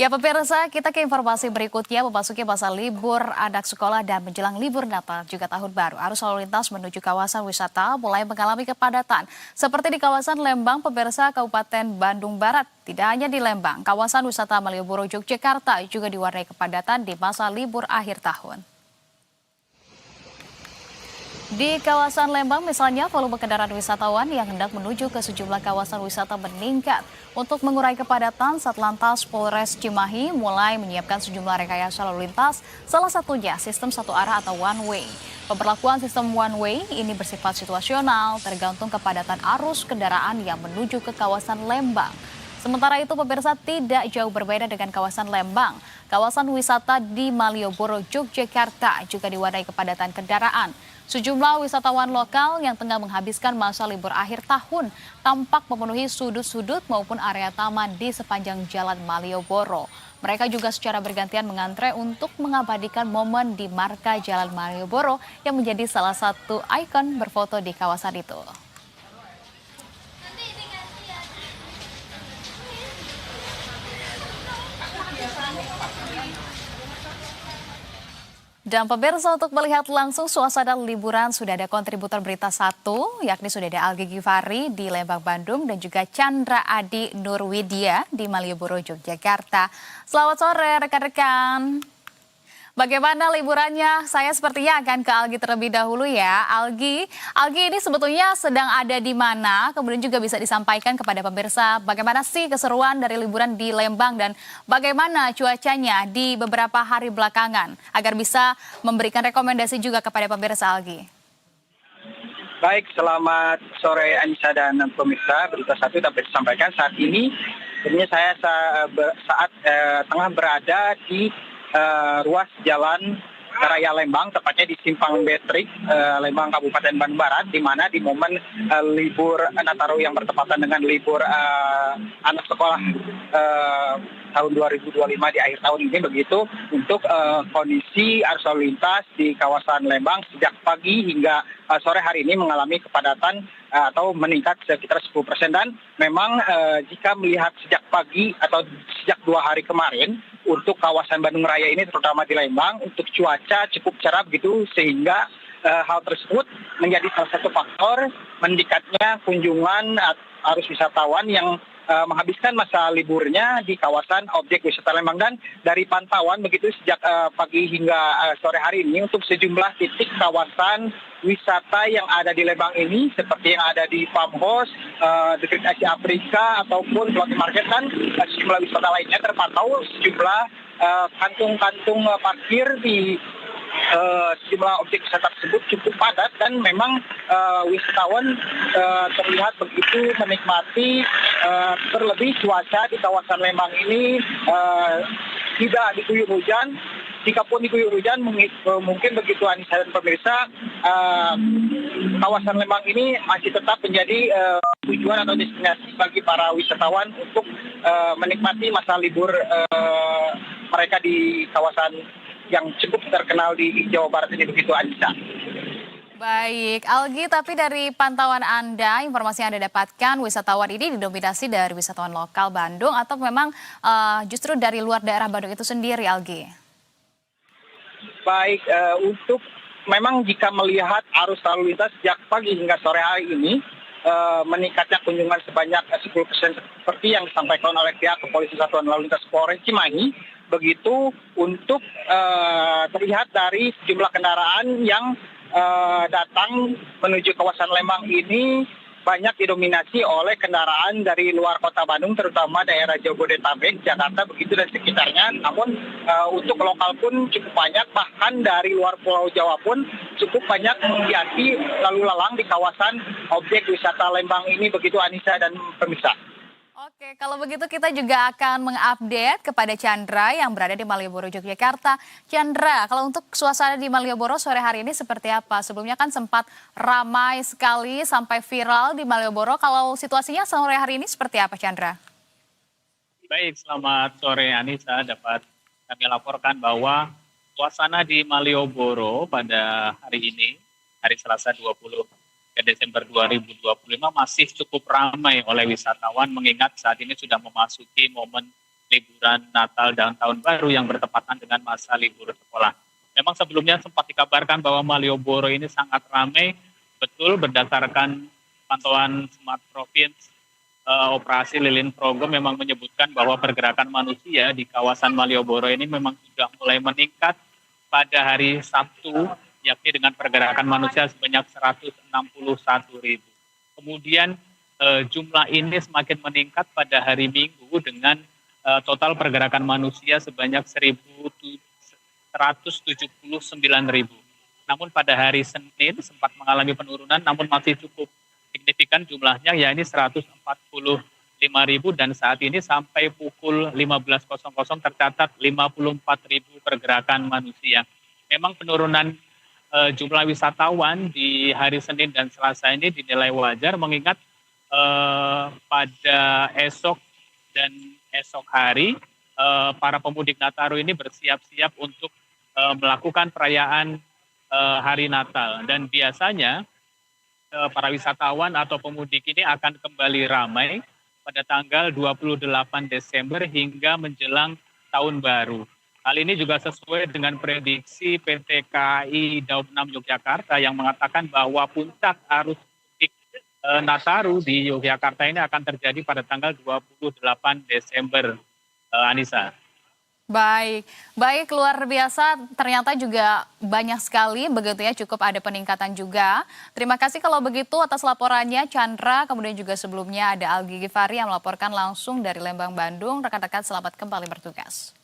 Ya pemirsa, kita ke informasi berikutnya. Memasuki masa libur anak sekolah dan menjelang libur Natal juga tahun baru. Arus lalu lintas menuju kawasan wisata mulai mengalami kepadatan. Seperti di kawasan Lembang, pemirsa Kabupaten Bandung Barat. Tidak hanya di Lembang, kawasan wisata Malioboro Yogyakarta juga diwarnai kepadatan di masa libur akhir tahun. Di kawasan Lembang misalnya, volume kendaraan wisatawan yang hendak menuju ke sejumlah kawasan wisata meningkat. Untuk mengurai kepadatan, Satlantas Polres Cimahi mulai menyiapkan sejumlah rekayasa lalu lintas, salah satunya sistem satu arah atau one way. Pemberlakuan sistem one way ini bersifat situasional, tergantung kepadatan arus kendaraan yang menuju ke kawasan Lembang. Sementara itu pemirsa tidak jauh berbeda dengan kawasan Lembang. Kawasan wisata di Malioboro, Yogyakarta juga diwarnai kepadatan kendaraan. Sejumlah wisatawan lokal yang tengah menghabiskan masa libur akhir tahun tampak memenuhi sudut-sudut maupun area taman di sepanjang jalan Malioboro. Mereka juga secara bergantian mengantre untuk mengabadikan momen di marka Jalan Malioboro yang menjadi salah satu ikon berfoto di kawasan itu. Dan pemirsa, untuk melihat langsung suasana liburan sudah ada kontributor berita satu, yakni sudah ada Algi Gifari di Lembang, Bandung, dan juga Chandra Adi Nurwidya di Malioboro, Yogyakarta. Selamat sore rekan-rekan. Bagaimana liburannya? Saya sepertinya akan ke Algi terlebih dahulu ya. Algi ini sebetulnya sedang ada di mana? Kemudian juga bisa disampaikan kepada pemirsa bagaimana sih keseruan dari liburan di Lembang dan bagaimana cuacanya di beberapa hari belakangan agar bisa memberikan rekomendasi juga kepada pemirsa Algi. Baik, selamat sore Anissa dan pemirsa. Berita satu dapat disampaikan saat ini. Sebenarnya saya saat tengah berada di ruas jalan Raya Lembang, tepatnya di Simpang Betrik, Lembang, Kabupaten Bandung Barat, di mana di momen libur Nataru yang bertepatan dengan libur anak sekolah tahun 2025 di akhir tahun ini, begitu untuk kondisi arus lalu lintas di kawasan Lembang sejak pagi hingga sore hari ini mengalami kepadatan atau meningkat sekitar 10%. Dan memang jika melihat sejak pagi atau sejak 2 hari kemarin untuk kawasan Bandung Raya ini, terutama di Lembang, untuk cuaca cukup cerah begitu, sehingga hal tersebut menjadi salah satu faktor meningkatnya kunjungan arus wisatawan yang menghabiskan masa liburnya di kawasan objek wisata Lembang. Dan dari pantauan begitu sejak pagi hingga sore hari ini untuk sejumlah titik kawasan wisata yang ada di Lembang ini, seperti yang ada di Farmhouse, dekat Asia Afrika ataupun Floating Market dan sejumlah wisata lainnya, terpantau sejumlah kantung-kantung parkir di sejumlah objek wisata tersebut cukup padat. Dan memang wisatawan terlihat begitu menikmati, terlebih cuaca di kawasan Lembang ini tidak diguyur hujan. Jikapun diguyur hujan, mungkin begitu Anissa dan pemirsa, kawasan Lembang ini masih tetap menjadi tujuan atau destinasi bagi para wisatawan untuk menikmati masa libur mereka di kawasan yang cukup terkenal di Jawa Barat ini, begitu Anissa. Baik, Algi, tapi dari pantauan Anda, informasi yang Anda dapatkan, wisatawan ini didominasi dari wisatawan lokal Bandung atau memang justru dari luar daerah Bandung itu sendiri, Algi? Baik, untuk memang jika melihat arus lalu lintas sejak pagi hingga sore hari ini, meningkatnya kunjungan sebanyak 10% seperti yang disampaikan oleh pihak Kepolisian Satuan Lalu Lintas Polres Cimahi. Begitu untuk terlihat dari sejumlah kendaraan yang datang menuju kawasan Lembang ini banyak didominasi oleh kendaraan dari luar kota Bandung, terutama daerah Jabodetabek, Jakarta, begitu dan sekitarnya. Namun untuk lokal pun cukup banyak, bahkan dari luar Pulau Jawa pun cukup banyak menghiasi lalu lalang di kawasan objek wisata Lembang ini, begitu Anissa dan pemirsa. Oke, kalau begitu kita juga akan mengupdate kepada Chandra yang berada di Malioboro, Yogyakarta. Chandra, kalau untuk suasana di Malioboro sore hari ini seperti apa? Sebelumnya kan sempat ramai sekali sampai viral di Malioboro. Kalau situasinya sore hari ini seperti apa, Chandra? Baik, selamat sore Anissa. Dapat kami laporkan bahwa suasana di Malioboro pada hari ini, hari Selasa 20 Desember 2025 masih cukup ramai oleh wisatawan, mengingat saat ini sudah memasuki momen liburan Natal dan Tahun Baru yang bertepatan dengan masa libur sekolah. Memang sebelumnya sempat dikabarkan bahwa Malioboro ini sangat ramai, betul berdasarkan pantauan Smart Province operasi Lilin Progo memang menyebutkan bahwa pergerakan manusia di kawasan Malioboro ini memang sudah mulai meningkat pada hari Sabtu, yakni dengan pergerakan manusia sebanyak 161.000. Kemudian jumlah ini semakin meningkat pada hari Minggu dengan total pergerakan manusia sebanyak 179.000. Namun pada hari Senin sempat mengalami penurunan, namun masih cukup signifikan jumlahnya, yakni 145.000, dan saat ini sampai pukul 15.00 tercatat 54.000 pergerakan manusia. Memang penurunan jumlah wisatawan di hari Senin dan Selasa ini dinilai wajar, mengingat pada esok dan esok hari para pemudik Nataru ini bersiap-siap untuk melakukan perayaan hari Natal, dan biasanya para wisatawan atau pemudik ini akan kembali ramai pada tanggal 28 Desember hingga menjelang Tahun Baru. Hal ini juga sesuai dengan prediksi PT KAI Daup 6 Yogyakarta yang mengatakan bahwa puncak arus mudik Nataru di Yogyakarta ini akan terjadi pada tanggal 28 Desember. Anissa. Baik, luar biasa. Ternyata juga banyak sekali begitu ya, cukup ada peningkatan juga. Terima kasih kalau begitu atas laporannya Chandra, kemudian juga sebelumnya ada Algi Gifari yang melaporkan langsung dari Lembang, Bandung. Rekan-rekan selamat kembali bertugas.